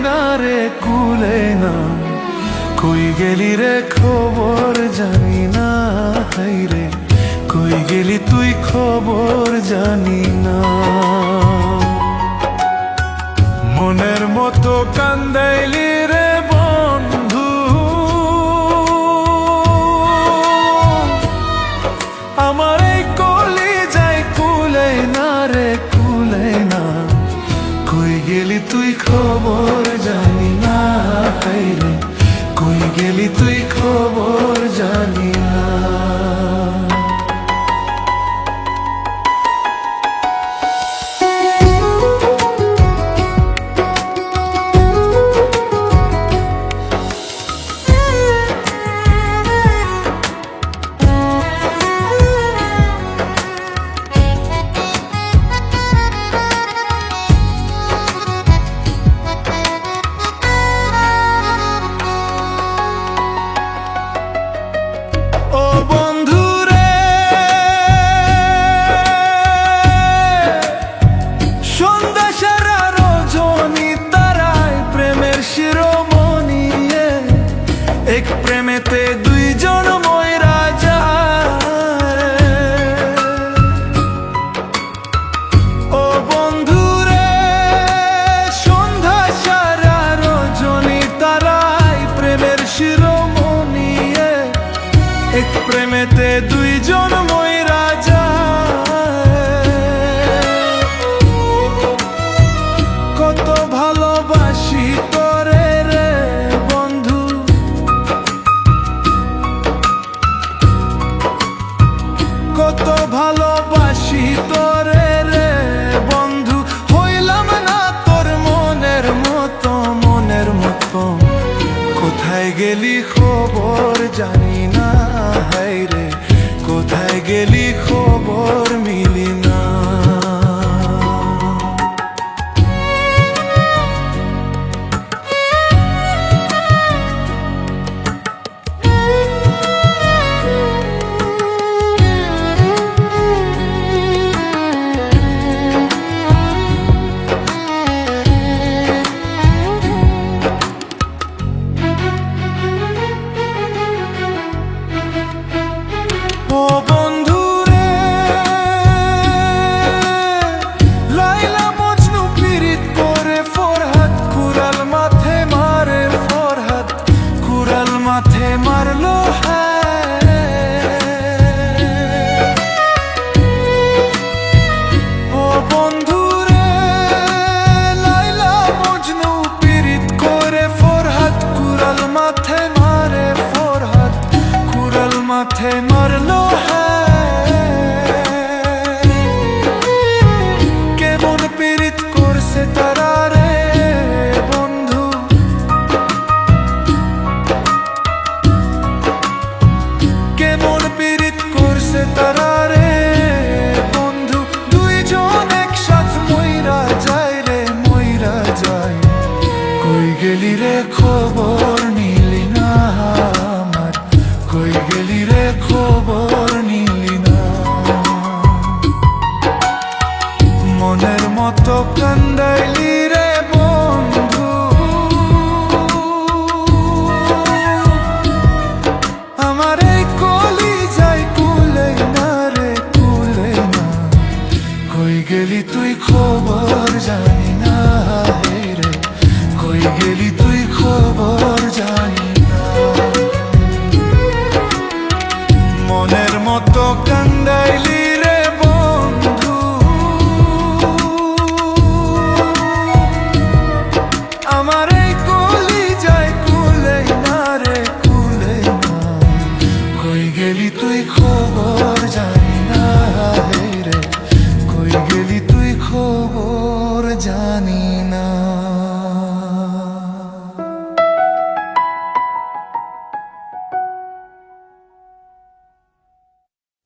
না রে কুলে না, কই গেলি রে খবর জানি না, হাই রে কই গেলি তুই খবর জানি না। মনের মতো কান্দাইলি রে বন্ধু, আমার এই কলিজায় কুলে না রে কুলে না, কই গেলি তুই খবর জানি না, হাই রে কই গেলি তুই খবর জানি না। এক প্রেমেতে দুইজন ময়রা যায়, ও বন্ধুরে সন্ধ্যা সারা রজনী তারাই প্রেমের শিরোমণি, এক প্রেমেতে দুইজন ময়রা যায়। কত ভালোবাসি তোরে রে বন্ধু, কত ভালোবাসি তোরে রে বন্ধু, হইলাম না তোর মনের মতো মনের মতো, কোথায় গেলি খবর জানি না, হাই রে কোথায় গেলি খবর মিলি না। ও বন্ধুরে লাইলা মজনু পীড়িত করে ফরহাদ কুড়াল মাথে মারে, ফরহাদ কুড়াল মাথে মারলো ও বন্ধুরে লাইলা মজনু পীড়িত করে ফরহাদ কুড়াল মাথে মারে, ফরহাদ কুড়াল মাথে মারলো। কেমন পীড়িত করছে তারা রে বন্ধু, কেমন পীড়িত করছে তারা রে বন্ধু, দুইজন একসাথ মইরা যায় রে মইরা যায়, কই গেলি রে খবর নিলি না আমার, কই গেলি রে খবর নিলি না। মনের মতো কান্দাইলি